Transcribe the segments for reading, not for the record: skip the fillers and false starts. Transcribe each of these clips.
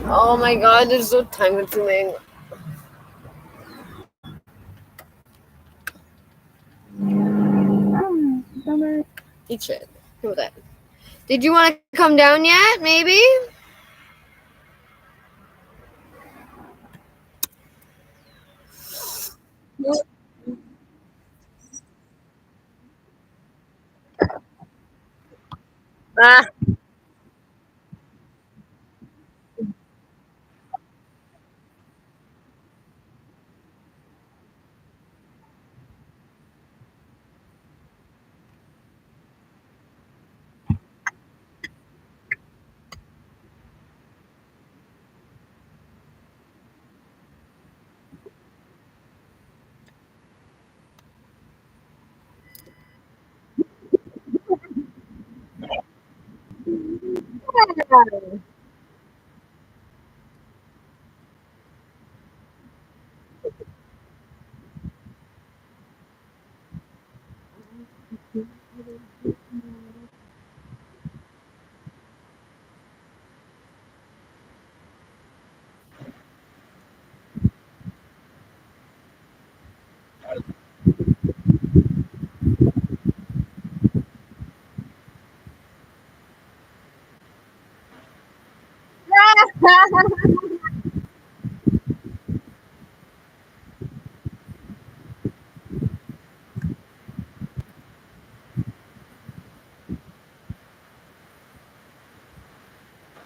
Oh my god, this is so time consuming. Eat shit. Who was that? Did you want to come down yet? Maybe? Ah.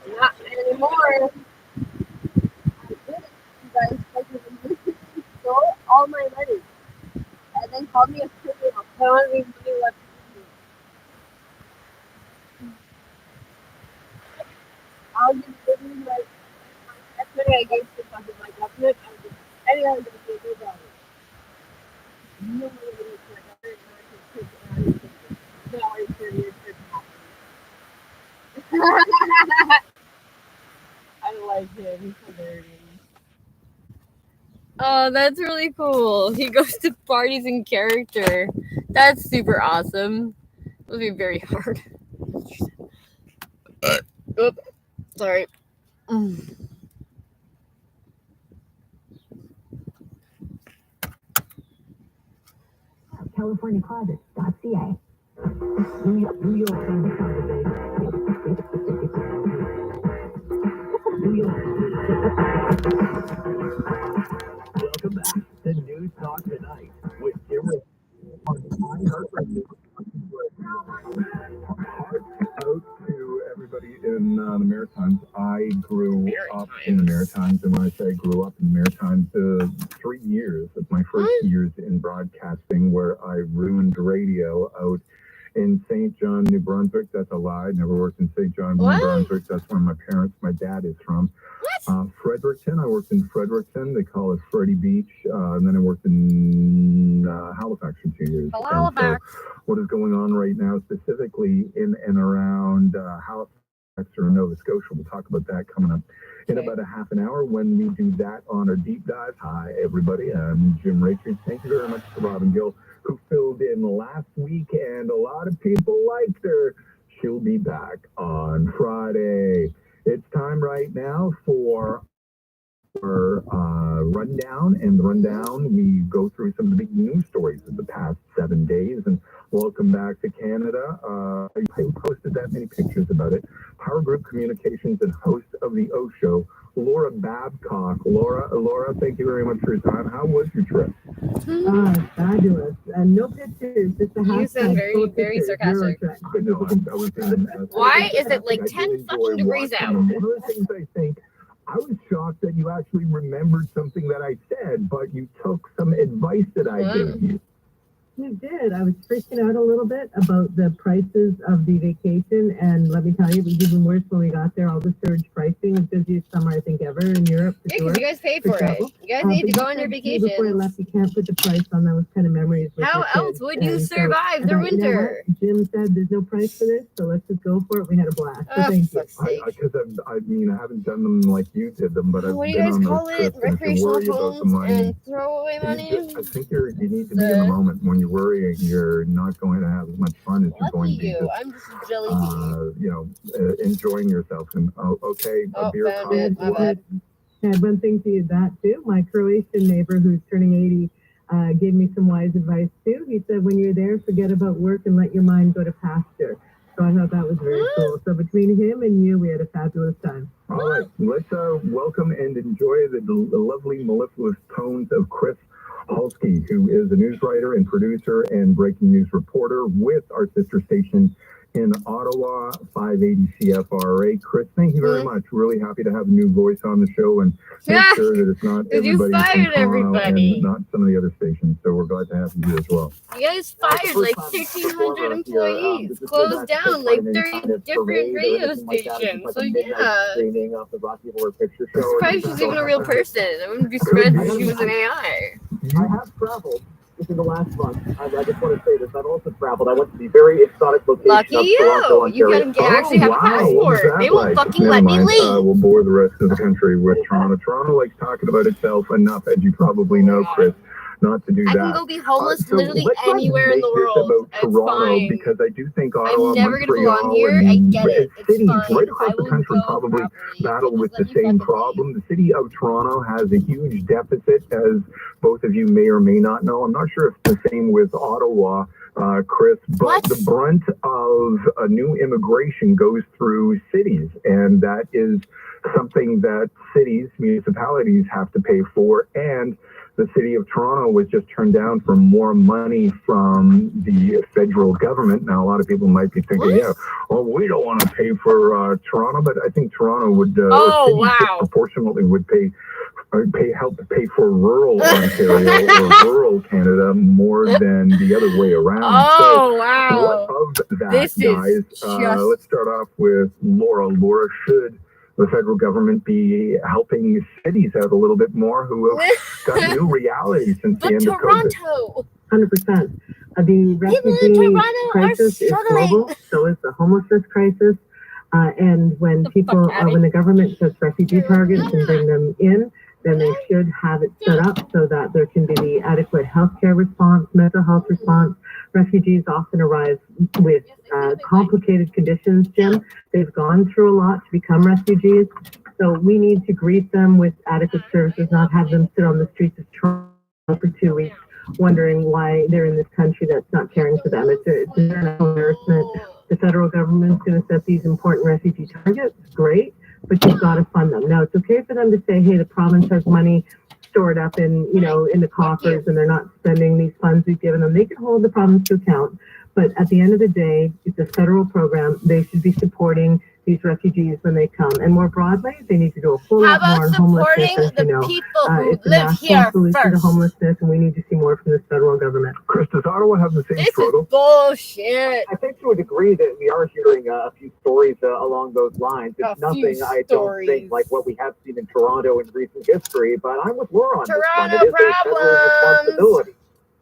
Not anymore. I did it. You guys stole all my money. And then called me a criminal. I want to be money left. I'll just give you my money I gave to fucking my government. I'll just anyone to give you $2. No one will give my government. No, I'm serious. I like him. He's hilarious. Oh, that's really cool. He goes to parties in character. That's super awesome. It would be very hard. Oops. Sorry. CaliforniaCloset.ca. New York New York. Welcome back to News Talk Tonight with Jim on iHeartRadio. Out to everybody in the Maritimes. I grew up in the Maritimes, and when I say I grew up in the Maritimes, 3 years of my first years in broadcasting, where I ruined radio out in St. John, New Brunswick. That's a lie. Never worked in St. John, New Brunswick. That's where my dad is from. Fredericton. I worked in Fredericton. They call it Freddie Beach. And then I worked in Halifax for 2 years. Halifax. So what is going on right now, specifically in and around Halifax or Nova Scotia? We'll talk about that coming up in about a half an hour when we do that on our deep dive. Hi, everybody. I'm Jim Richards. Thank you very much to Robin Gill, who filled in last week, and a lot of people liked her. She'll be back on Friday. It's time right now for our rundown. And the rundown, we go through some of the big news stories of the past 7 days. And welcome back to Canada. I posted that many pictures about it. Power Group Communications and host of the O Show, Laura Babcock. Laura, thank you very much for your time. How was your trip? Fabulous. No pictures, just a hashtag. You sound very sarcastic. I know. I was Why is it like 10 fucking degrees out? One of the things I was shocked that you actually remembered something that I said, but you took some advice that I gave you. You did. I was freaking out a little bit about the prices of the vacation, and let me tell you, it was even worse when we got there. All the surge pricing. It was the busiest summer I think ever in Europe. Yeah, because you guys paid for it. You guys need to go on your vacation. Before I left, you can't put the price on those kind of memories. How else would you survive the winter? Jim said there's no price for this, so let's just go for it. We had a blast. So thank you. Because I haven't done them like you did them, but what do you guys call it? Recreational homes and throwaway money? I think you need to be in the moment when you worrying. You're not going to have as much fun as you're going to be. I'm just a jelly bean. Enjoying yourself. And a beer comment. My bad. And one thing to that too, my Croatian neighbor who's turning 80 gave me some wise advice too. He said, when you're there, forget about work and let your mind go to pasture. So I thought that was very cool. So between him and you, we had a fabulous time. All right, let's welcome and enjoy the lovely, mellifluous tones of Chris Halsky, who is a news writer and producer and breaking news reporter with our sister station in Ottawa, 580 CFRA. Chris, thank you very much. Really happy to have a new voice on the show and make sure that it's not everybody from Toronto and not some of the other stations. So we're glad to have you here as well. You guys fired like 1,300 employees, closed down like 30 different radio stations. So yeah, surprised she's even a real person. I wouldn't be surprised if she was an AI. I have traveled in the last month. I just want to say this. I've also traveled. I went to the very exotic location Lucky of you! Toronto, You Ontario. can actually have a passport. They won't fucking let me leave. We'll bore the rest of the country with Toronto. Toronto likes talking about itself enough, as you probably know, Chris, not to do that. I can go be homeless So literally let's not anywhere in make the this world. about It's Toronto, fine. because I do think Ottawa, I'm never gonna Montreal, belong here. I and get it. It's cities fine. right across I the will country go probably properly. battle with Just the let me same fucking problem. The city of Toronto has a huge deficit, as both of you may or may not know. I'm not sure if it's the same with Ottawa, Chris, but the brunt of new immigration goes through cities, and that is something that cities, municipalities have to pay for. And the city of Toronto was just turned down for more money from the federal government. Now, a lot of people might be thinking, we don't want to pay for Toronto, but I think Toronto would, disproportionately would help pay for rural Ontario or rural Canada more than the other way around. What of that, This guys? Let's start off with Laura. Laura, should the federal government be helping cities out a little bit more who have got new realities since the end of COVID? 100%. The refugee crisis is global, so is the homelessness crisis. And when the government sets refugee targets and bring them in, then they should have it set up so that there can be the adequate healthcare response, mental health response. Refugees often arrive with complicated conditions, Jim. They've gone through a lot to become refugees. So we need to greet them with adequate services, not have them sit on the streets of Toronto for 2 weeks wondering why they're in this country that's not caring for them. It's international embarrassment. The federal government's going to set these important refugee targets. Great. But you've got to fund them. Now, it's okay for them to say, hey, the province has money stored up in the coffers and they're not spending these funds we've given them. They can hold the province to account. But at the end of the day, it's a federal program. They should be supporting these refugees when they come. And more broadly, they need to do a whole lot more on homelessness. As you know, it's a national solution to homelessness, and we need to see more from the federal government. Chris, does Ottawa have the same struggle? This is bullshit. I think to a degree that we are hearing a few stories along those lines. It's nothing, I don't think, like what we have seen in Toronto in recent history, but I'm with Laura on this one. It is a federal responsibility.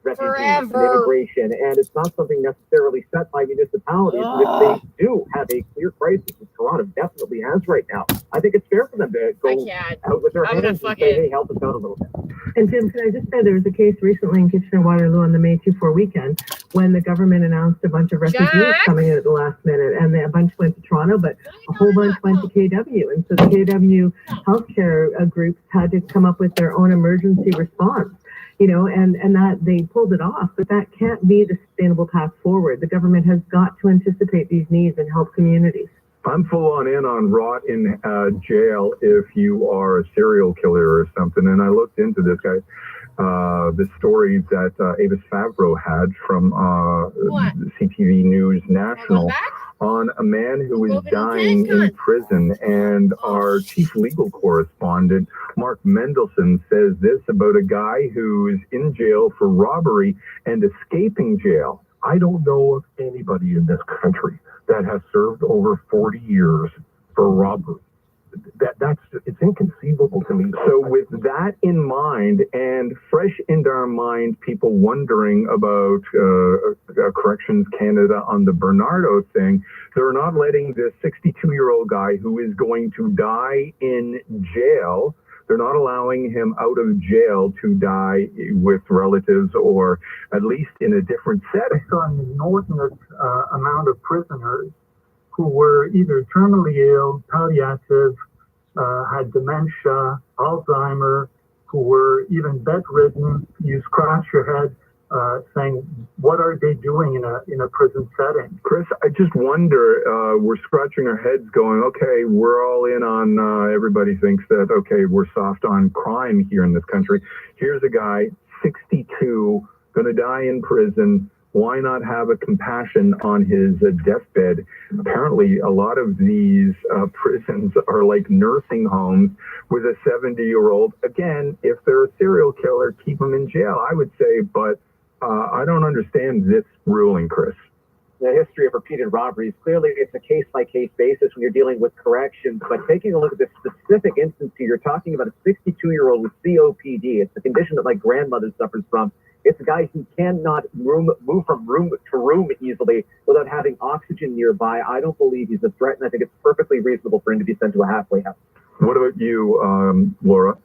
Refugees and immigration, and it's not something necessarily set by municipalities. And if they do have a clear crisis, as Toronto definitely has right now, I think it's fair for them to go out with their hands and say, hey, help us out a little bit. And Jim, can I just say there was a case recently in Kitchener-Waterloo on the May 24 weekend when the government announced a bunch of refugees coming in at the last minute, and a bunch went to Toronto, but a whole bunch went to KW. And so the KW healthcare groups had to come up with their own emergency response. And that they pulled it off, but that can't be the sustainable path forward. The government has got to anticipate these needs and help communities. I'm full on in on rot in jail if you are a serial killer or something. And I looked into this guy, the story that Avis Favreau had from CTV News National on a man who was dying in prison. And our chief legal correspondent, Mark Mendelson, says this about a guy who's in jail for robbery and escaping jail. I don't know of anybody in this country that has served over 40 years for robbery. It's inconceivable to me. So with that in mind, and fresh into our mind, people wondering about Corrections Canada on the Bernardo thing, they're not letting this 62-year-old guy who is going to die in jail They're not allowing him out of jail to die with relatives or at least in a different setting. I saw an inordinate amount of prisoners who were either terminally ill, palliative, had dementia, Alzheimer, who were even bedridden. You scratch your head saying, what are they doing in a prison setting? Chris, I just wonder, we're scratching our heads going, okay, we're all in on, everybody thinks that, okay, we're soft on crime here in this country. Here's a guy, 62, going to die in prison. Why not have a compassion on his deathbed? Apparently, a lot of these prisons are like nursing homes with a 70-year-old. Again, if they're a serial killer, keep them in jail, I would say, but I don't understand this ruling, Chris. The history of repeated robberies, clearly it's a case-by-case basis when you're dealing with corrections, but taking a look at this specific instance here, you're talking about a 62-year-old with COPD. It's a condition that my grandmother suffers from. It's a guy who cannot move from room to room easily without having oxygen nearby. I don't believe he's a threat, and I think it's perfectly reasonable for him to be sent to a halfway house. What about you, Laura?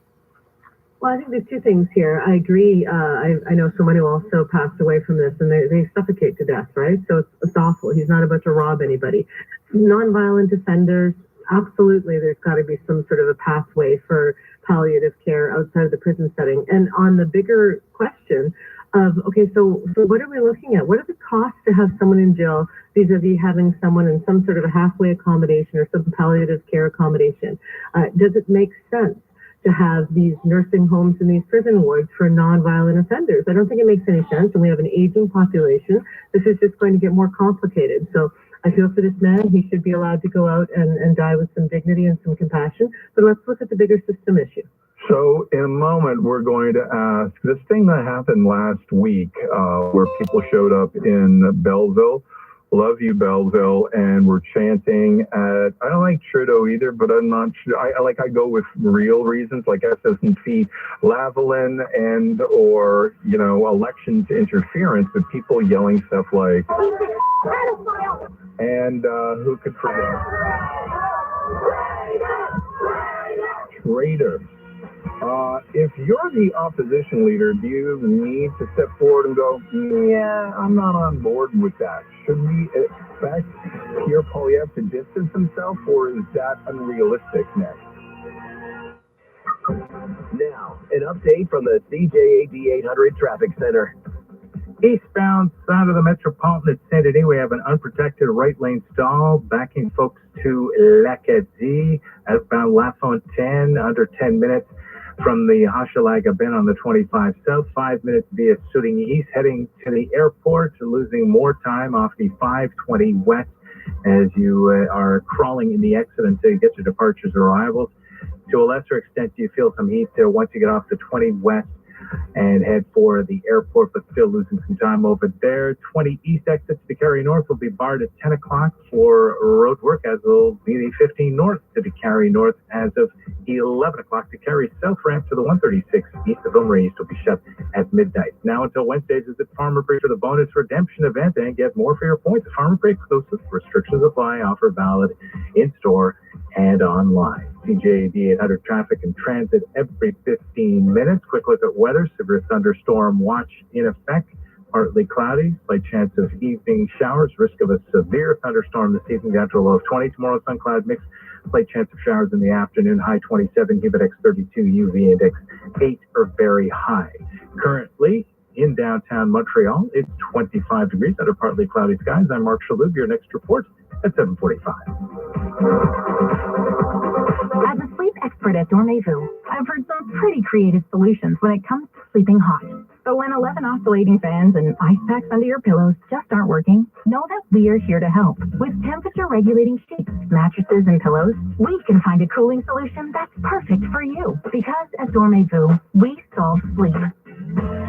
Well, I think there's two things here. I agree. I know someone who also passed away from this, and they suffocate to death, right? So it's awful. He's not about to rob anybody. Nonviolent offenders, absolutely, there's got to be some sort of a pathway for palliative care outside of the prison setting. And on the bigger question of, okay, so what are we looking at? What are the costs to have someone in jail vis-a-vis having someone in some sort of a halfway accommodation or some palliative care accommodation? Does it make sense to have these nursing homes and these prison wards for nonviolent offenders? I don't think it makes any sense, and we have an aging population. This is just going to get more complicated. So I feel for this man. He should be allowed to go out and die with some dignity and some compassion. But let's look at the bigger system issue. So in a moment, we're going to ask this thing that happened last week where people showed up in Belleville. Love you, Belleville, and we're chanting at, I don't like Trudeau either, but I'm not sure, I go with real reasons like SS&C Lavalin and or, elections interference, but people yelling stuff like, and who could forget? Traitor. If you're the opposition leader, do you need to step forward and go, yeah, I'm not on board with that? Should we expect Pierre Poilievre to distance himself, or is that unrealistic next? Now, an update from the CJAD 800 Traffic Center. Eastbound side of the Metropolitan at Saint-Denis, we have an unprotected right lane stall, backing folks to L'Acadie. Outbound La Fontaine, under 10 minutes from the Hochelaga Bend on the 25 South, 5 minutes via Sooting East, heading to the airport, losing more time off the 520 West as you are crawling in the exit until you get your departures and arrivals. To a lesser extent, you feel some heat once you get off the 20 West and head for the airport, but still losing some time over there. 20 East exits to Carry North will be barred at 10 o'clock for road work, as will be the 15 North to Carry North as of 11 o'clock. To Carry South ramp to the 136 east of Ilmarie East will be shut at midnight. Now until Wednesday, visit Farmer Break for the bonus redemption event and get more for your points. Farmer Break exclusive. Restrictions apply. Offer valid in store and online. CJAD 800 traffic and transit every 15 minutes. Quick look at weather. Severe thunderstorm watch in effect. Partly cloudy. Slight chance of evening showers. Risk of a severe thunderstorm this evening down to a low of 20. Tomorrow, sun cloud mix. Slight chance of showers in the afternoon. High 27. Humidex 32. UV index 8 or very high. Currently, in downtown Montreal, it's 25 degrees under partly cloudy skies. I'm Mark Shalhoub. Your next report at 7:45. As a sleep expert at Dormez-vous, I've heard some pretty creative solutions when it comes to sleeping hot. But when 11 oscillating fans and ice packs under your pillows just aren't working, know that we're here to help. With temperature-regulating sheets, mattresses, and pillows, we can find a cooling solution that's perfect for you. Because at Dormez-vous, we solve sleep.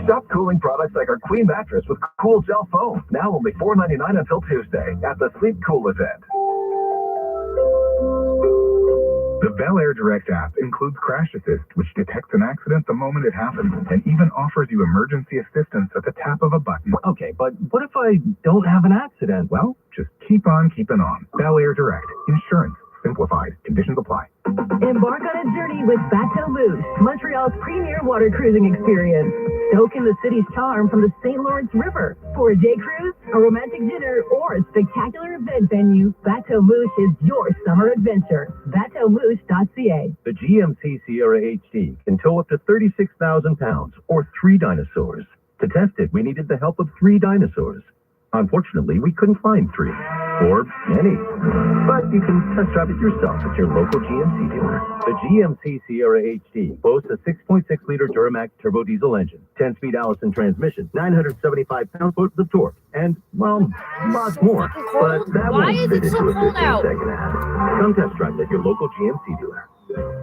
Stop cooling products like our Queen mattress with Cool Gel Foam. Now only $4.99 until Tuesday at the Sleep Cool event. The Bel Air Direct app includes Crash Assist, which detects an accident the moment it happens and even offers you emergency assistance at the tap of a button. Okay, but what if I don't have an accident? Well, just keep on keeping on. Bel Air Direct. Insurance Simplified. Conditions apply. Embark on a journey with Bateau Moose, Montreal's premier water cruising experience. Soak in the city's charm from the St. Lawrence River. For a day cruise, a romantic dinner, or a spectacular event venue, Bateau Moose is your summer adventure. BateauMoose.ca. The GMC Sierra HD can tow up to 36,000 pounds, or 3 dinosaurs. To test it, we needed the help of 3 dinosaurs. Unfortunately, we couldn't find 3, or any. But you can test drive it yourself at your local GMC dealer. The GMC Sierra HD boasts a 6.6-liter Duramax turbo diesel engine, 10-speed Allison transmission, 975 pound-foot of torque, and, well, lots more. But that won't fit into a 15-second ad. Come test drive at your local GMC dealer.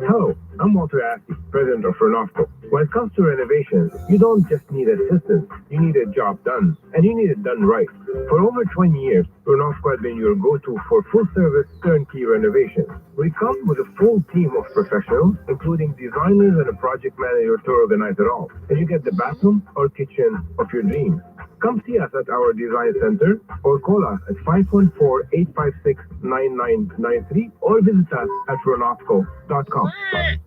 Hello, I'm Walter Asty, president of Renofco. When it comes to renovations, you don't just need assistance, you need a job done, and you need it done right. For over 20 years, Renofco has been your go-to for full-service turnkey renovations. We come with a full team of professionals, including designers and a project manager to organize it all. And you get the bathroom or kitchen of your dreams. Come see us at our design center or call us at 514-856-9993 or visit us at renofco.com. Hey,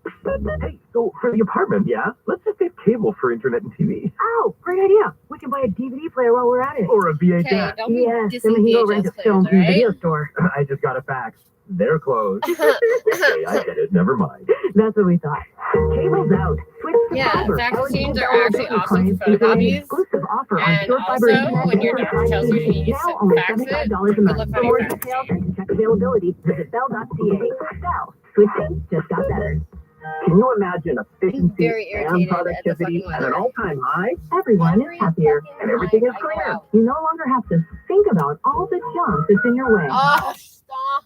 so for the apartment, let's just get cable for internet and TV. Oh, great idea. We can buy a DVD player while we're at it. Or a VHS. Okay, don't be Yes, then we can go rent a film from the video store. I just got a fax. They're closed. Okay, I get it. Never mind. That's what we thought. Cable's out. Switch to Yeah, fiber. fax machines are Eligible actually clients awesome for enjoy an photocopies. exclusive offer on And Short Fiber also, Internet when your for doctor tells you clients. you Now should only fax it, $75 a good month. luck For more finding details and to check availability, visit bell.ca. Bell. Switching just got better. Can you imagine efficiency very and irritated at the productivity fucking at an weather. all-time high? Everyone is happier. And everything is I go clear. out. You no longer have to think about all the junk that's in your way. Oh, stop.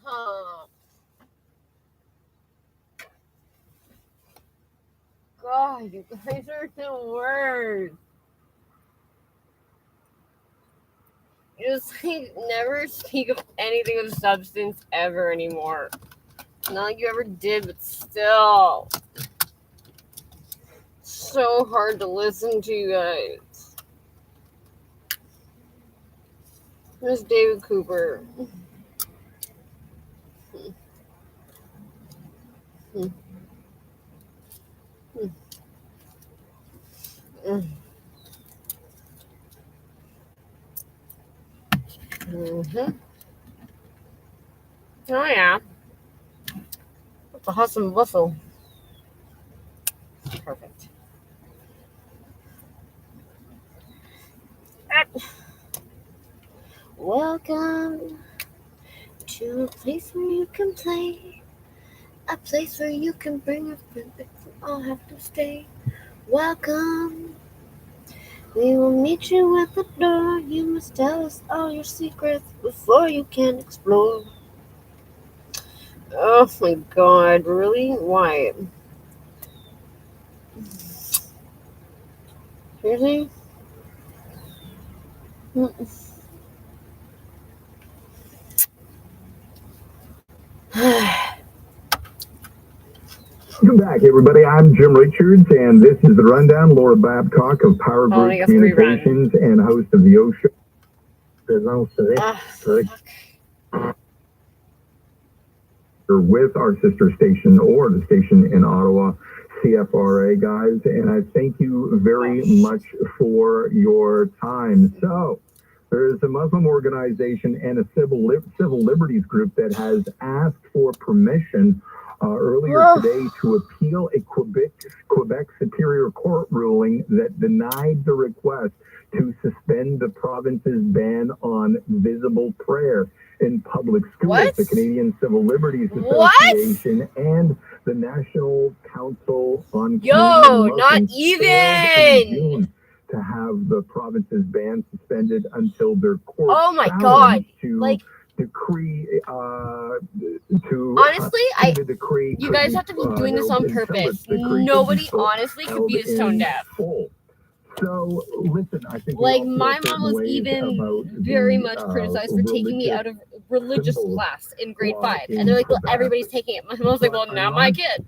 God, you guys are the worst. You just like never speak of anything of substance ever anymore. Not like you ever did, but still. So hard to listen to, you guys. There's David Cooper. Mm-hmm. Oh yeah. What's the hustle and bustle? Perfect. Welcome to a place where you can play, a place where you can bring a friend, but you all have to stay. Welcome. We will meet you at the door. You must tell us all your secrets before you can explore. Oh my God, really? Why? Seriously? Welcome back, everybody. I'm Jim Richards, and this is the Rundown. Laura Babcock of Power Group I guess we Communications and host of the O Show. With our sister station, or the station in Ottawa, CFRA, guys, and I thank you very much for your time. So, there is a Muslim organization and a civil liberties group that has asked for permission earlier today to appeal a Quebec Superior Court ruling that denied the request to suspend the province's ban on visible prayer in public schools. What? The Canadian Civil Liberties Association and the National Council on not even to have the province's ban suspended until their court Oh my God. to Like, decree honestly, the decree you guys have to be doing this on until purpose. this decree could be Nobody full- honestly could be held this tone in deaf. full. So, listen, I think like my mom was even very much criticized for taking me out of religious class in grade 5, and they're like, well, everybody's taking it. My mom was like, well, not my kid.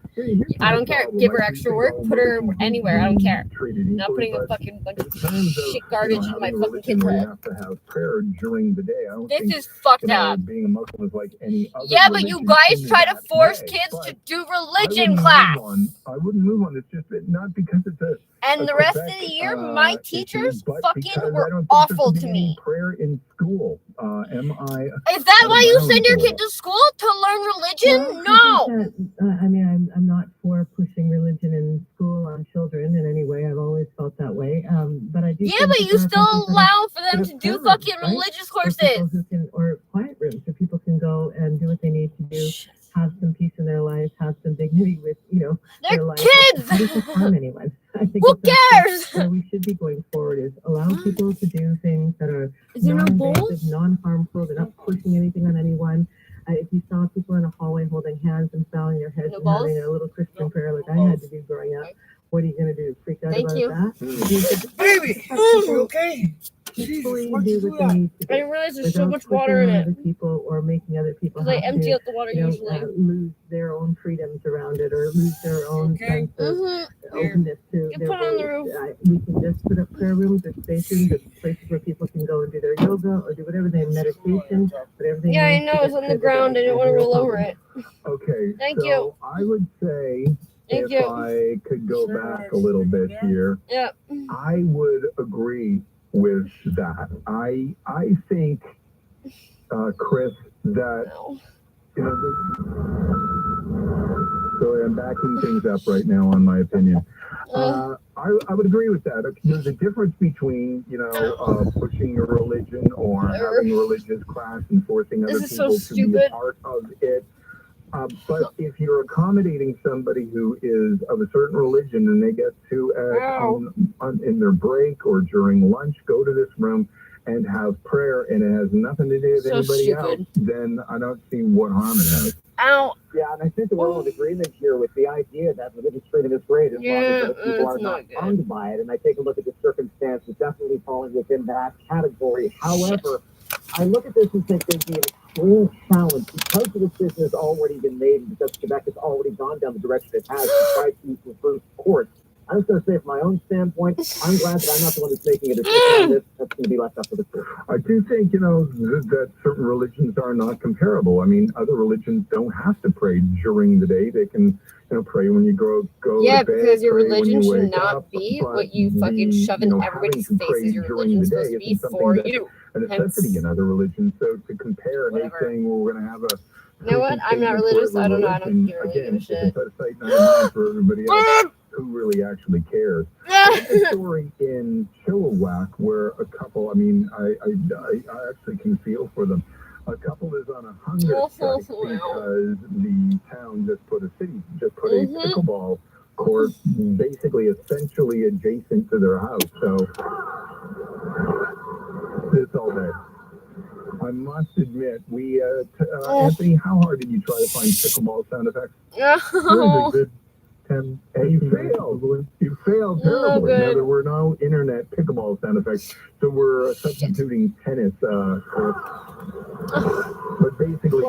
I don't care. Give her extra work, put her anywhere. I don't care. Not putting a fucking bunch of shit garbage in my fucking kid's head. You have to have prayer during the day. This is fucked up. Being a Muslim is like any other. Yeah, but you guys try to force kids to do religion class. I wouldn't move on. It's just not because it's a. And the rest of the year, my teachers fucking were awful to me. Prayer in school. Is that why you send your kid to school to learn religion? No. I mean, I'm not for pushing religion in school on children in any way. I've always felt that way. But I do. Yeah, but you still allow for them to do fucking religious courses. Or quiet rooms where people can go and do what they need to do. Have some peace in their life, have some dignity with, they're life. Kids. How does it harm anyone? I think who cares? Where we should be going forward is allow people to do things that are non-invasive, non-harmful. They're not pushing anything on anyone. If you saw people in a hallway holding hands and bowing their heads and having a little Christian prayer like I had to do growing up, what are you going to do? Freak out about that? Baby, okay? Peacefully do what they need to do. I didn't realize there's so much water in it. People or making other people because I empty out the water usually. Lose their own freedoms around it or lose their own sense of openness to their put on the roof. We can just put up prayer rooms or stations or places where people can go and do their yoga or do whatever they meditation. Yeah, I know it's on the ground. I didn't want to roll over it. Okay. Thank you. I would say I could go back a little bit here, I would agree with that. I think, Chris, that sorry, I'm backing things up right now on my opinion. I would agree with that. There's a difference between, pushing a religion or having a religious class and forcing other people to be a part of it. But if you're accommodating somebody who is of a certain religion and they get to, in their break or during lunch, go to this room and have prayer and it has nothing to do with anybody else, then I don't see what harm it has. Ow. Yeah, and I think we're all in agreement here with the idea that religious freedom is great as long as other people are not harmed by it. And I take a look at the circumstance, it's definitely falling within that category. However, I look at this and think there'd be an extreme challenge because the decision has already been made and because Quebec has already gone down the direction it has to try to reverse course. I was going to say, from my own standpoint, I'm glad that I'm not the one that's making a decision on this. That's going to be left up to the court. I do think, that certain religions are not comparable. I mean, other religions don't have to pray during the day. They can, pray when you go to bed. Because your religion should not be what you fucking shove in everybody's face. Your religion is supposed to be for you. A necessity in other religions. So to compare anything, we're going to have a... You know what? I'm not religious. I don't know. I don't really give a shit. For everybody else who really actually cares. There's a story in FAWWK where a couple, I actually can feel for them. A couple is on a hunger strike because the town just put a pickleball court basically essentially adjacent to their house. So it's all day. I must admit, Anthony, how hard did you try to find pickleball sound effects? Oh. Good 10. And you failed. You failed terribly. Now, there were no internet pickleball sound effects, so we're substituting tennis courts. But basically,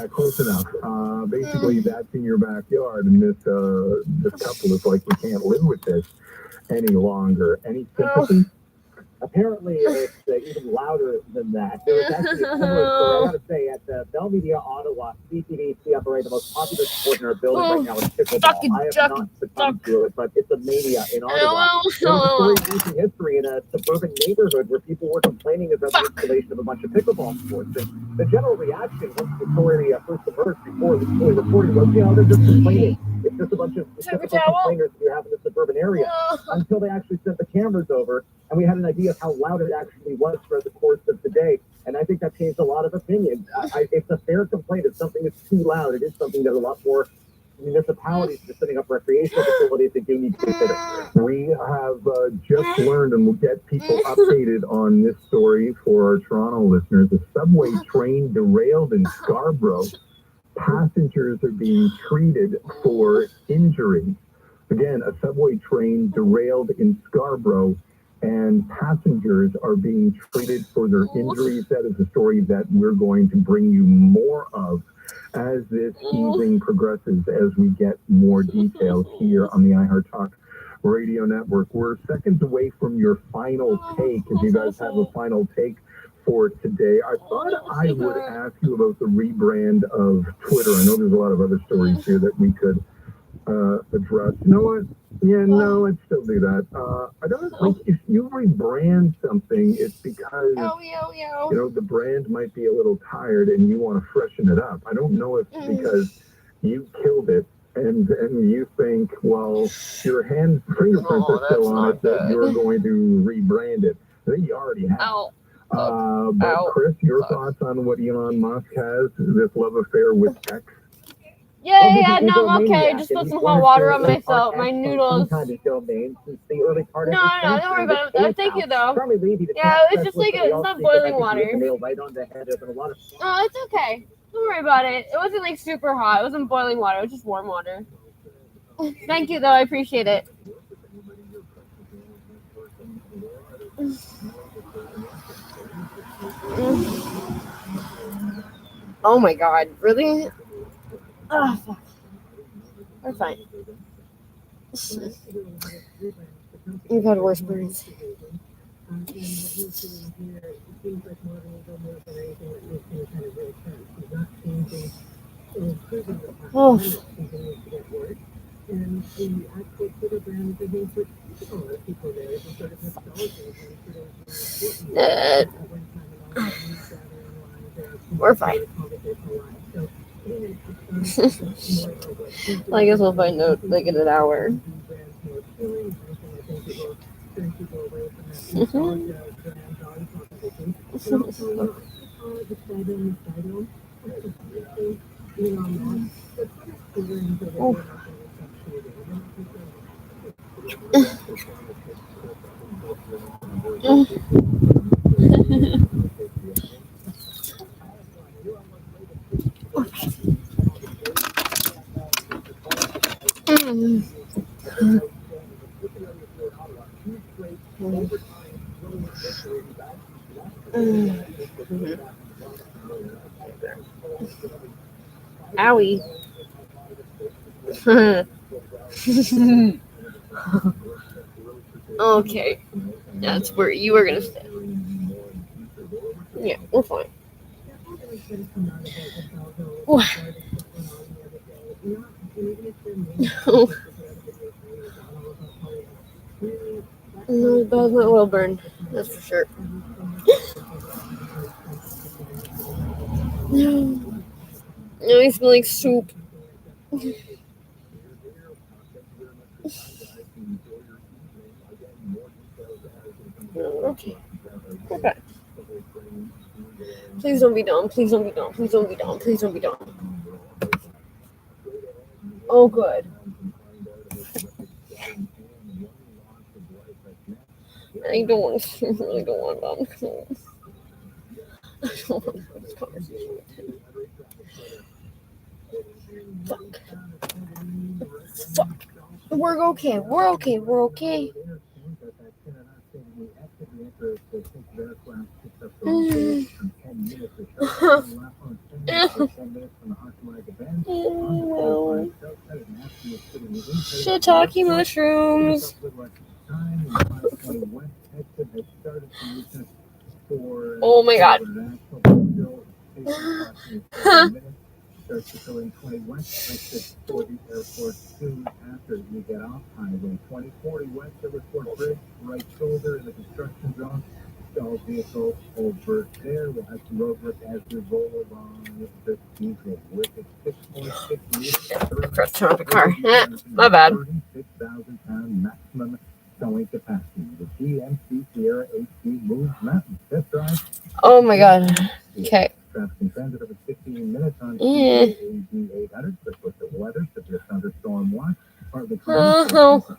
close enough. Basically, that's in your backyard, and this couple is like, we can't live with this any longer. Any sympathy? Apparently, it's even louder than that. There was actually a similar story, I gotta say, at the Belvedere, Ottawa, CPDC operate the most popular sport in our building right now is pickleball. I have not succumbed to it, but it's a mania in Ottawa. There was a story recent history in a suburban neighborhood where people were complaining about the installation of a bunch of pickleball courts. And the general reaction once the story first emerged before the story reported was, they're just complaining. It's just a bunch of complainers that you have in the suburban area. Until they actually sent the cameras over, and we had an idea of how loud it actually was throughout the course of the day. And I think that changed a lot of opinion. It's a fair complaint. If something is too loud, it is something that a lot more municipalities that are setting up recreational facilities that do need to consider. We have just learned, and we'll get people updated on this story for our Toronto listeners. A subway train derailed in Scarborough. Passengers are being treated for injury. Again, a subway train derailed in Scarborough, and passengers are being treated for their injuries. That is a story that we're going to bring you more of as this evening progresses, as we get more details here on the iHeart Talk Radio Network. We're seconds away from your final take. If you guys have a final take for today, I thought I would ask you about the rebrand of Twitter. I know there's a lot of other stories here that we could address. You know what? Yeah, no, let's still do that. I don't think if you rebrand something, it's because you know the brand might be a little tired and you want to freshen it up. I don't know if it's because you killed it and you think, well, your fingerprints are still on it, that you're going to rebrand it. I think you already have. But Chris, your thoughts on what Elon Musk has, this love affair with X? Yeah, no, I'm okay. Just put some hot water on my noodles. No, don't worry about it. Thank you, though. Yeah, it's just like, it's not boiling water. Oh, it's okay. Don't worry about it. It wasn't like super hot. It wasn't boiling water. It was just warm water. Thank you, though. I appreciate it. Oh my god, really? Oh, fuck. We're fine. You've had worse birds. Oh. We're fine. Well, I guess we'll find out like in an hour. Owie. Okay. That's where you were gonna stay. Yeah, we're fine. No, it does not well burn. That's for sure. Now I smell like soup. Okay. Okay. Please don't be dumb. Please don't be dumb. Please don't be dumb. Please don't be dumb. Oh, good. I really don't want them. I don't want to have this conversation with him. Fuck. We're okay. We're okay. We're okay. Shiitake mushrooms. Oh my god. Starts to fill in 20 west, exit 40 airport 2 after you get off highway 2040 west Silversport Bridge, right shoulder in the construction zone. Stalled vehicle over there. We'll have some road work as we roll along this evening. With it 6.6 meters. First turn off the car. My bad. 36,000-pound maximum towing capacity. The GMC Sierra HD moves mountains. Test drive. Oh my god. Okay. Traffic in transit over 15 minutes on AD 800. But with the weather, severe thunderstorm watch. Partly cloudy,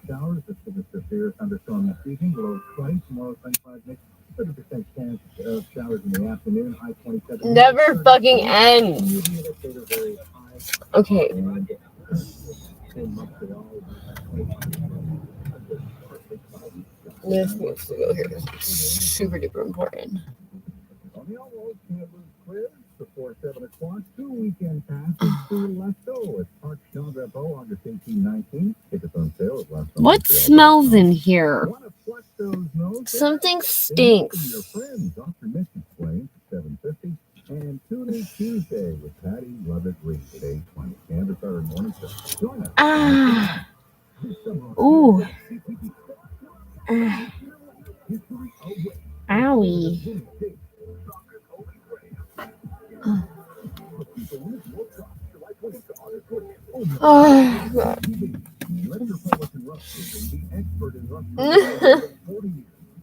showers. This is a severe thunderstorm this evening. Low 20. Tomorrow 25 mix. 30% chance of showers in the afternoon. High 27. Never fucking ends. Okay. This needs to go here. It's super duper important. On the All-Road Campers quiz before 7 o'clock, 2 weekend passes to Lesto at Park Jean Drapeau, August 18-19. Tickets on sale at Lesto. What smells in here? Want to flex those noses? Something stinks. Your friends, Dr. Mitch explains at 7:50. And Tune In Tuesday with Patty Lovett Reed at 8:20. Canvas our morning show. Join us. Ah. Ooh. Owie. Oh, God.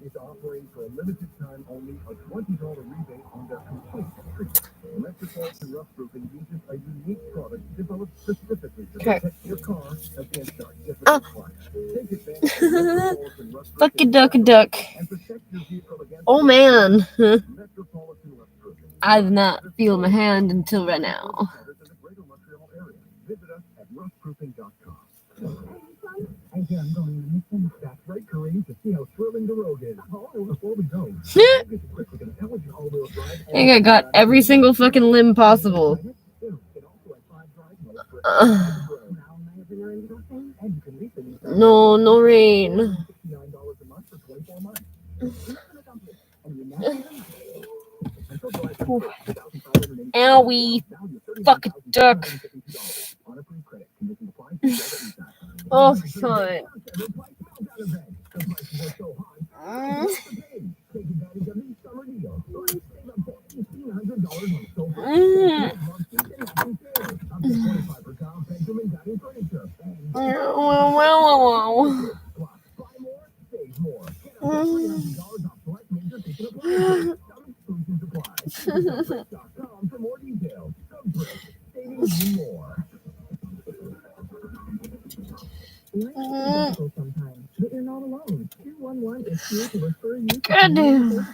It's offering for a limited time only a $20 rebate on their complete treatment. Metropolitan Rough Roofing uses a unique product developed specifically to protect your car against dark difficult fire. Take advantage of Metropolitan Rough Roofing duck. and protect your vehicle against Oh, man. Metropolitan Rough Roofing. I did not feel my hand until right now. Visit us at roughproofing.com. I'm going to miss them. That's right, Kareem, to see how thrilling the road is. Before we go, I think I got every single fucking limb possible. No rain. Owie. Fuck a duck. Oh, God. But you're not alone. 211 is here to refer you to Goddamn.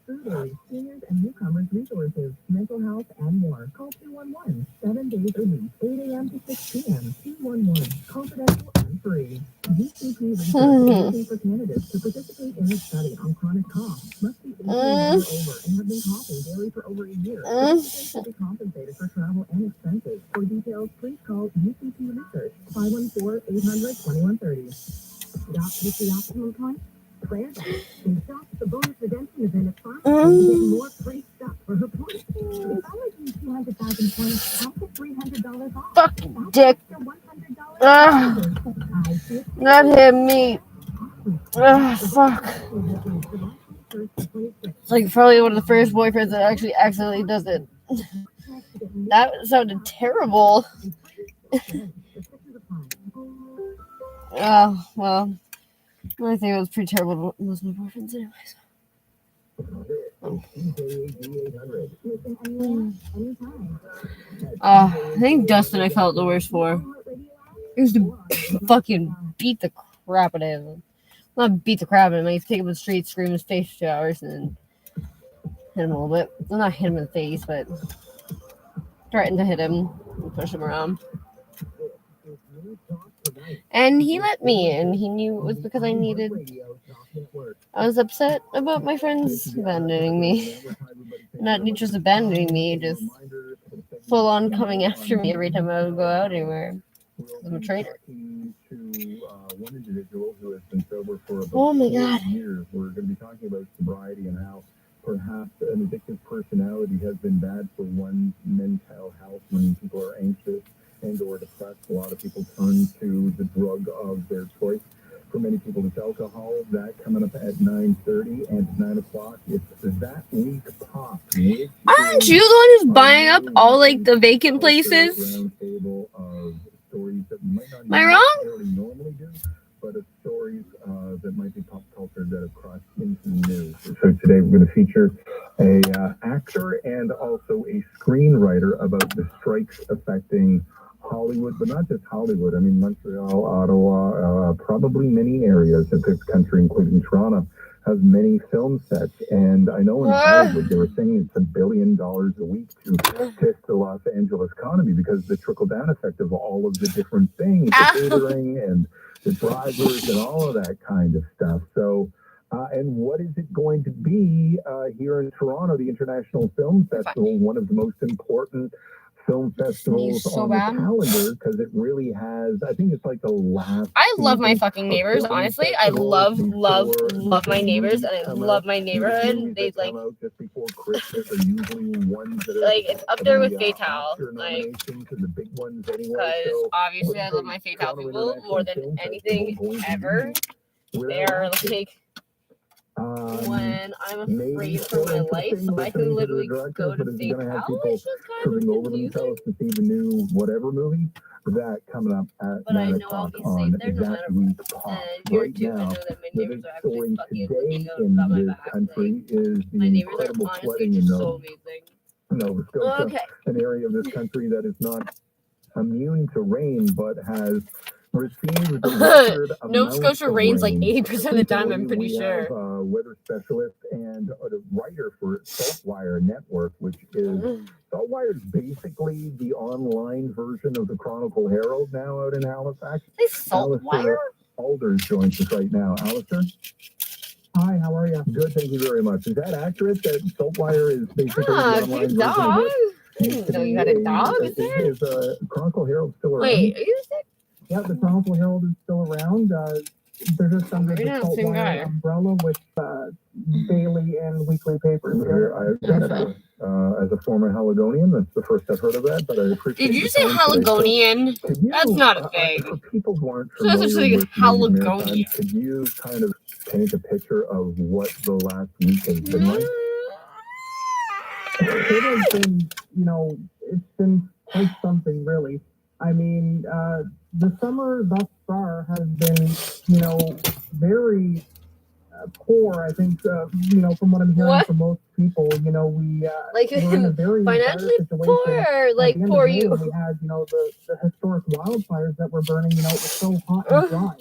food aid, seniors and newcomers resources, mental health, and more. Call 211 7 days a week, 8 a.m. to 6 p.m. 211, confidential and free. UCP research is looking for candidates to participate in a study on chronic cough. Must be 18 years or over and have been coughing daily for over a year. Participants will be compensated for travel and expenses. For details, please call UCP Research 514-800-2130. With the optimum price, Claire's and shop the bonus redemption event at Farm to get more free stuff for her points. If I would use 200,000 points, I'll get $300 off. Fucking dick. Not him, me. Fuck. It's like probably one of the first boyfriends that actually accidentally does it. That sounded terrible. Oh, well. I think it was pretty terrible to most of my boyfriends anyways. I think Dustin I felt the worst for. He used to fucking beat the crap out of him. Not beat the crap out of him, I used to take him to the street, scream in his face for 2 hours, and then hit him a little bit. Well, not hit him in the face, but threatened to hit him and push him around. And he let me, and he knew it was because I was upset about my friends abandoning me. Not just abandoning me, just full on coming after me every time I would go out anywhere. I'm a traitor. Oh my God. We're going to be talking about sobriety and how perhaps an addictive personality has been bad for one's mental health when people are anxious and or depressed. A lot of people turn to the drug of their choice. For many people, it's alcohol. That coming up at 9:30 and 9 o'clock. It's that week pop. Aren't you the one who's buying up all like the vacant places? Am I wrong? Normally do, but it's stories that might be pop culture that have crossed into the news. So today we're going to feature a actor and also a screenwriter about the strikes affecting Hollywood, but not just Hollywood. I mean, Montreal, Ottawa, probably many areas of this country, including Toronto, has many film sets, and I know in Hollywood they were saying it's $1 billion a week to hit the Los Angeles economy because of the trickle-down effect of all of the different things, the catering and the drivers and all of that kind of stuff. So, and what is it going to be here in Toronto, the International Film Festival, one of the most important film festivals on the calendar, because it really has, I think it's like the last. I love my fucking neighbors, honestly. I love my neighbors, and I love my neighborhood. They like just before Christmas are usually ones that are like it's up there with Fatal, like the big ones anyway. Because obviously I love my Fatal people more than anything ever. They are like when I'm afraid for my life, so I could literally go to Fatal. It's just kind of confusing. To see the new whatever movie that coming up at but I know I'll be safe there no matter what. And here too, I know that my neighbors are actually fucking looking out my back. Country is the My neighbors are incredible honestly flooding just in so amazing. Nova Scotia, Okay. an area of this country that is not immune to rain, but has received the Nova Scotia rains like 80% of the time, I'm pretty sure. Have a weather specialist and a writer for Saltwire Network, which is Saltwire is basically the online version of the Chronicle Herald now out in Halifax. Hey, Saltwire? Alders joins us right now. Alistair? Hi, how are you? Good, thank you very much. Is that accurate that Saltwire is basically the online version of I didn't know you had a dog, is there? Is Chronicle Herald still around? Wait, are you sick? Yeah, the Chronicle Herald is still around. They're just under the Saltwire umbrella with daily and weekly papers. As a former Haligonian, that's the first I've heard of that, but I appreciate. Did you say Haligonian? That's not a thing. For people who aren't So that's familiar like with Haligonian. could you kind of paint a picture of what the last week has been like? It has been, it's been quite something, really. I mean, the summer thus far has been, very poor, I think, from what I'm hearing from most people. We're in a very financially situation. Poor, like poor you. We had, the historic wildfires that were burning, it was so hot and dry.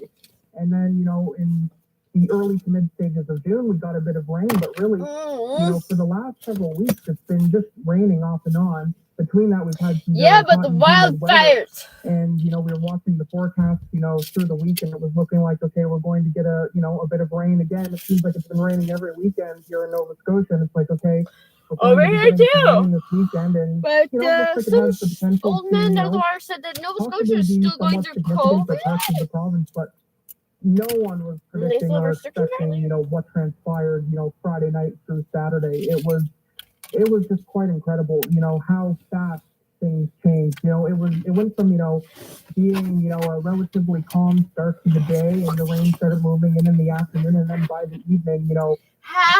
And then, in the early to mid stages of June, we got a bit of rain, but really, for the last several weeks, it's been just raining off and on. Between that, we've had some but the wildfires. And we were watching the forecast, through the week, and it was looking like, okay, we're going to get a bit of rain again. It seems like it's been raining every weekend here in Nova Scotia, and it's like, okay, over here too. This weekend, and but some old man out of the wire said that Nova Scotia is still going through COVID. Parts of the province, but no one was predicting or expecting, what transpired, Friday night through Saturday. It was just quite incredible, how fast things changed. It went from, being, a relatively calm start to the day, and the rain started moving in the afternoon, and then by the evening,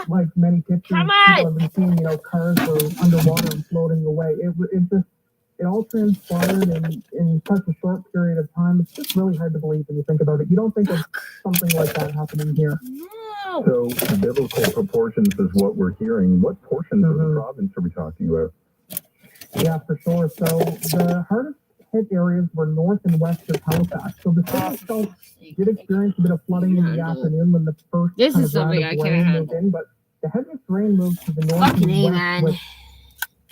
like many pictures people have been seeing, cars were underwater and floating away. It all transpired in such a short period of time. It's just really hard to believe when you think about it. You don't think of something like that happening here. So biblical proportions is what we're hearing. What portions of the province are we talking about? Yeah, for sure. So the hardest hit areas were north and west of Halifax. So the city itself did experience a bit of flooding in the afternoon when the first round of rain moved in, but the heaviest rain moved to the north and west, which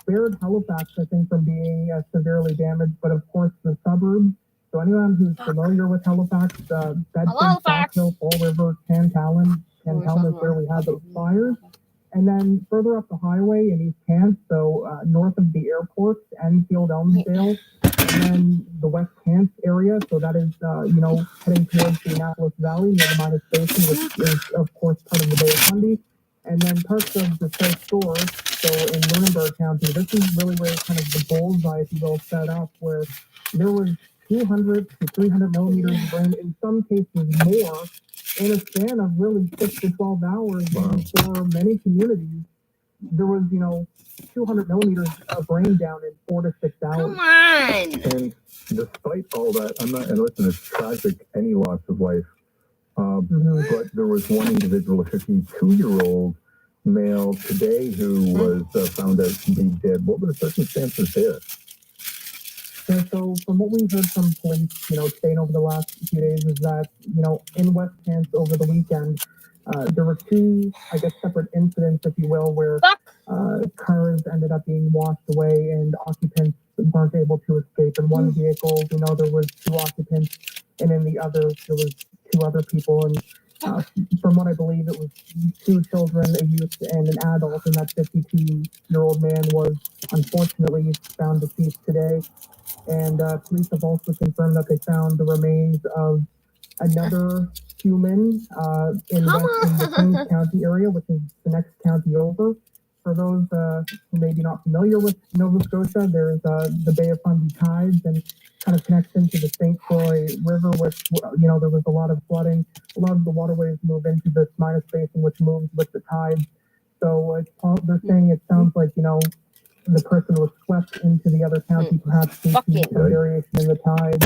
spared Halifax, I think, from being severely damaged. But of course, the suburbs. So anyone who's familiar with Halifax, Bedford, Sackville, Fall River, Tantallon is where we had those fires. And then further up the highway in East Kent, so north of the airport, Enfield, Elmsdale, and then the West Kent area, so that is, heading towards the Annapolis Valley near the Midas Basin, which is, of course, part of the Bay of Fundy. And then parts of the South Shore, so in Lunenburg County, this is really where kind of the bullseye, if you will, set up, where there was 200 to 300 millimeters of rain, in some cases more, in a span of really 6 to 12 hours. And for many communities, there was, 200 millimeters of rain down in 4 to 6 hours. Come on! And despite all that, and listen, it's tragic, any loss of life. But there was one individual, a 52-year-old male today, who was found out to be dead. What were the circumstances there? Yeah, so from what we've heard from police, saying over the last few days is that, in West Kent over the weekend, there were two, I guess, separate incidents, if you will, where cars ended up being washed away and occupants weren't able to escape. In one vehicle, we know there was 2 occupants, and in the other, there was 2 other people. And from what I believe, it was 2 children, a youth, and an adult, and that 52-year-old man was unfortunately found deceased today. And police have also confirmed that they found the remains of another human in the Kings County area, which is the next county over. For those who may be not familiar with Nova Scotia, there's the Bay of Fundy tides and kind of connects into the St. Croix River, which, there was a lot of flooding. A lot of the waterways move into this Minas Basin, which moves with the tides. So they're saying it sounds like, the person was swept into the other county, perhaps due to some variation in the tide.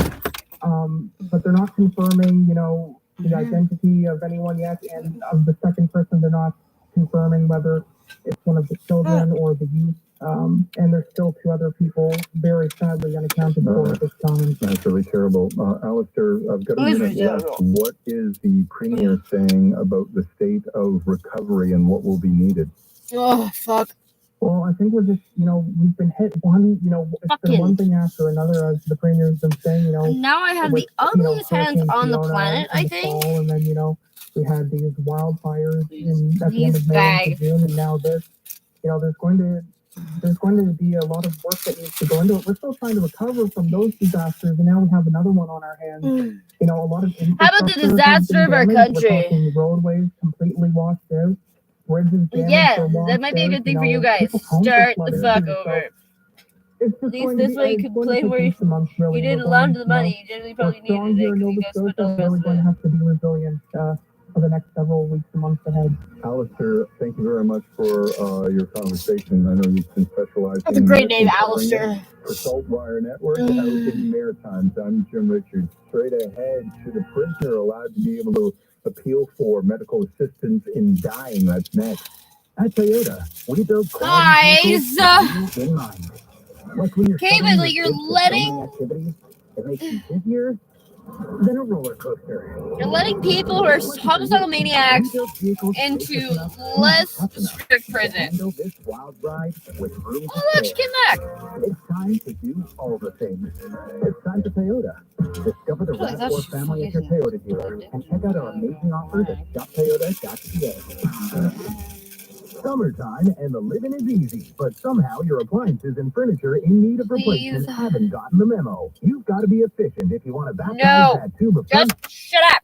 But they're not confirming, the identity of anyone yet, and of the second person, they're not confirming whether it's one of the children or the youth. And there's still 2 other people very sadly unaccounted for at this time. That's really terrible. Alistair, I've got a minute left. What is the Premier saying about the state of recovery and what will be needed? Oh, fuck. Well, I think we're just, we've been hit it's been one thing after another, as the Premier's been saying, Now I have the ugliest hands on the planet, I think. And then, we had these wildfires at the end of May into June, and now this. There's going to be a lot of work that needs to go into it. We're still trying to recover from those disasters, and now we have another one on our hands. A lot of how about the disaster of our country? We're talking roadways completely washed out. Yes, that might be a good thing for you guys. Start the fuck over. At least this way you can claim where you didn't launder the money. You generally probably needed it because you guys spent all the rest of it. Have to be resilient for the next several weeks and months ahead. Alistair, thank you very much for your conversation. I know you've been specializing. That's a great name, Alistair. For Saltwire Network out in Maritimes, I'm Jim Richards. Straight ahead, should a prisoner allowed to be able to appeal for medical assistance in dying? That's next. At Toyota, we build guys. In mind. Like when okay, but like you're letting activities, it makes you busier than a roller coaster. You're letting people who are homicidal maniacs into less strict prison. This wild ride with room oh, let's get back. It's time to do all the things. It's time for Toyota. Discover the RAV4 family at your Toyota dealer and check out our amazing offers at shoptoyota.ca. Summertime and the living is easy, but somehow your appliances and furniture in need of replacement haven't gotten the memo. You've got to be efficient if you want to baptize that tube of just shut up.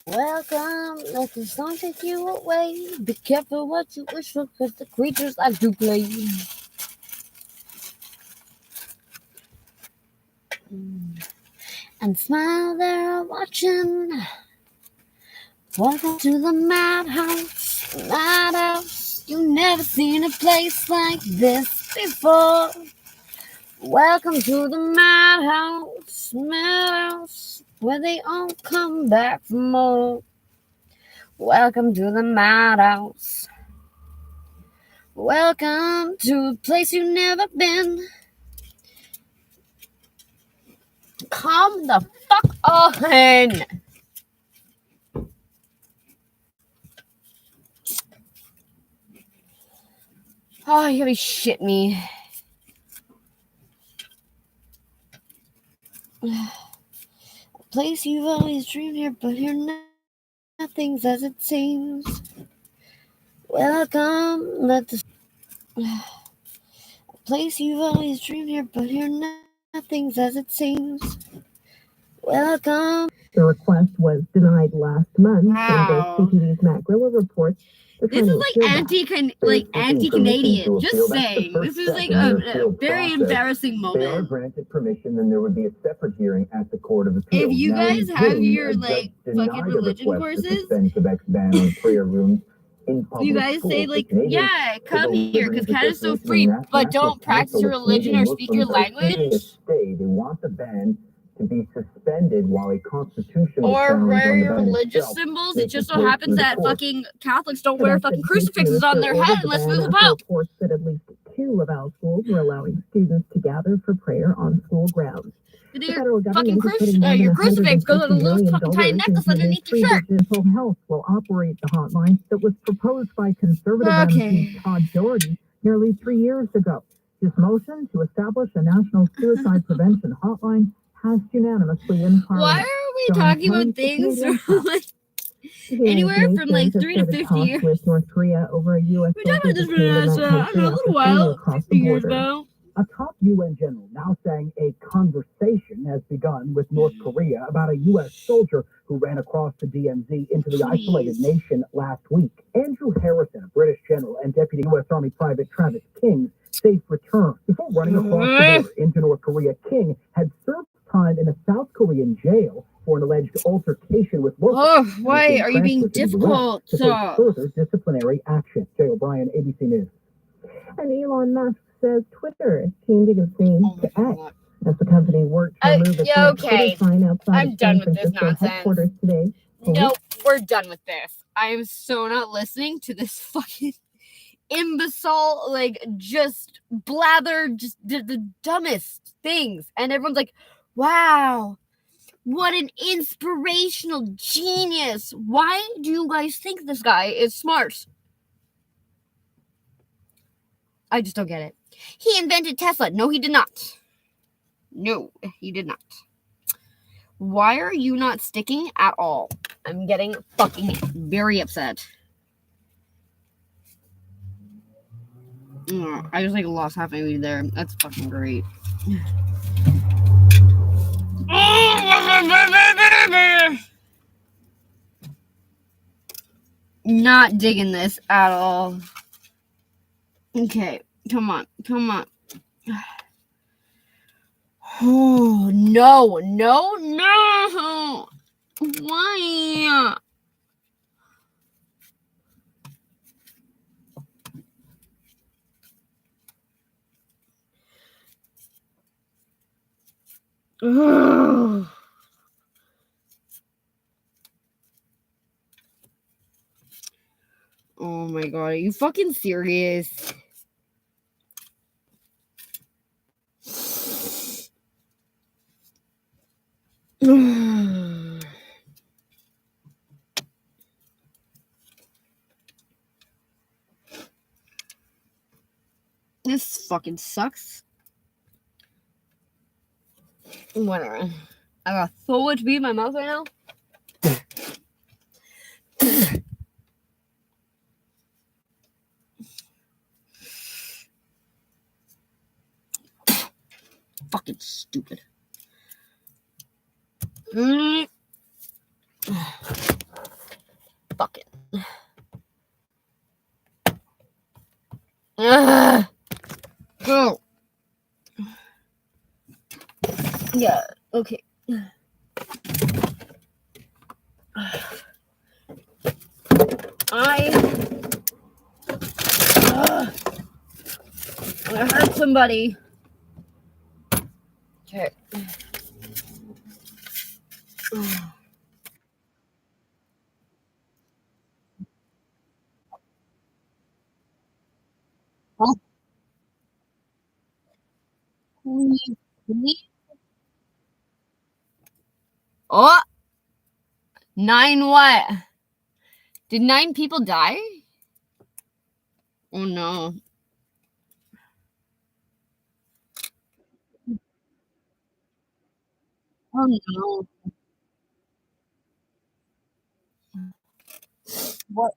Welcome, let the song take you away. Be careful what you wish for, because the creatures like to play. And smile, they're watching. Welcome to the madhouse, madhouse. You've never seen a place like this before. Welcome to the madhouse, madhouse, where they all come back for more. Welcome to the madhouse. Welcome to a place you've never been. Come the fuck on. Oh, you gotta be shit me. A place you've always dreamed here, but here nothing's as it seems. Welcome, let the a place you've always dreamed here, but here nothing's as it seems. Welcome. The request was denied last month, and the CTV's Matt Griller reports. This is like anti-Canadian. Just saying, this is like a very embarrassing moment. They are granted permission, and there would be a separate hearing at the Court of Appeal. If you guys have your like fucking religion courses, Quebec's ban on prayer rooms. You guys say, like, yeah, come here, because Canada's so free, but don't practice your religion or speak your language? They want the ban to be suspended while a constitutional or wear your religious symbols. It just so happens that fucking Catholics don't wear fucking crucifixes on their head unless there's a pope. Reports that at least 2 of our schools were allowing students to gather for prayer on school grounds. Your crucifix goes on a little fucking tiny necklace underneath your shirt. Mental Health will operate the hotline that was proposed by Conservative MP Todd Doherty nearly 3 years ago. His motion to establish a national suicide prevention hotline passed unanimously in Parliament. Why are we talking about things from like anywhere from like 3 to 50 years? With North Korea over a U.S. We talked about this for I don't know, a little while, 50 years ago. A top UN general now saying a conversation has begun with North Korea about a U.S. soldier who ran across the DMZ into the isolated nation last week. Andrew Harrison, a British general, and Deputy U.S. Army Private Travis King's safe return. Before running across the border into North Korea, King had served time in a South Korean jail for an alleged altercation with locals. Why are you being difficult? To take further disciplinary action. Jay O'Brien, ABC News. And Elon Musk says Twitter is changing its name to X as the company works to remove its Twitter sign outside I'm done with this nonsense. Headquarters today. No, we're done with this. I am so not listening to this fucking imbecile, like, just blather, just the dumbest things. And everyone's like, wow, what an inspirational genius. Why do you guys think this guy is smart? I just don't get it. He invented Tesla. No, he did not. No, he did not. Why are you not sticking at all? I'm getting fucking very upset. I just like lost half my weed there. That's fucking great. Not digging this at all. Okay, come on. Oh, no. Why? Ugh. Oh my god, are you fucking serious? This fucking sucks. Whatever. I got so much weed in my mouth right now. Fucking stupid. Fucking. Oh. Yeah, okay. I hurt somebody. Okay. Oh, 9 what? Did 9 people die? Oh no. Oh no. What?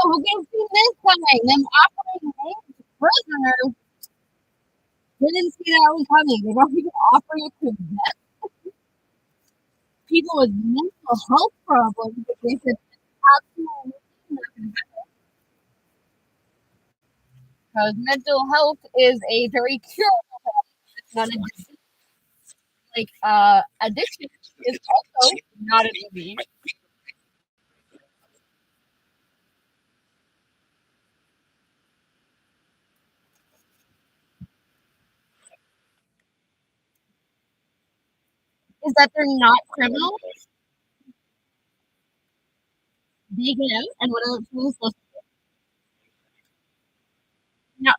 who can see this coming? Them operating prisoners didn't see that was coming. They don't even offer you to death. People with mental health problems, but they said absolutely nothing. Because mental health is a very curable problem. It's not a disease. Like addiction is also not a disease. Is that they're not criminals? They get out, and what are they supposed to do? No.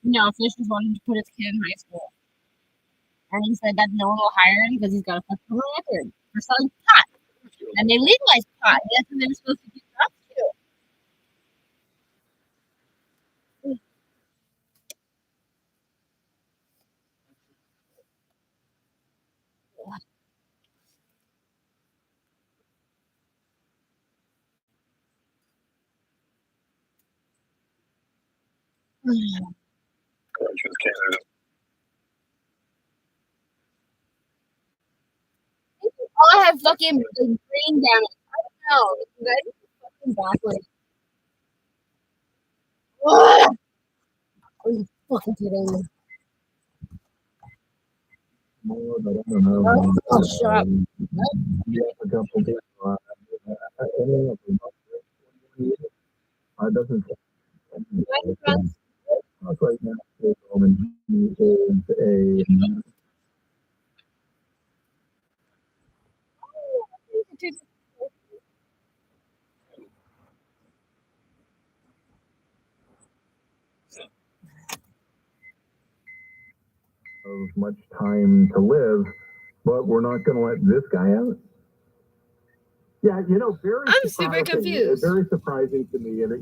No, Fish was wanting to put his kid in high school. And he said that no one will hire him because he's got a festival record for selling pot. And they legalized pot. That's what they're supposed to do drugs too. All I have fucking brain damage. I don't know. You guys are fucking backwards. Ugh. Are you fucking kidding me? Oh, shut up. Doesn't right now of much time to live, but we're not going to let this guy out. Yeah, I'm super confused. Very surprising to me, and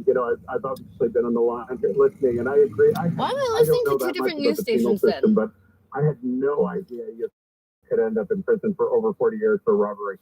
I've obviously been on the line listening, and I agree. Why am I listening to two different news stations then? But I had no idea you could end up in prison for over 40 years for robbery.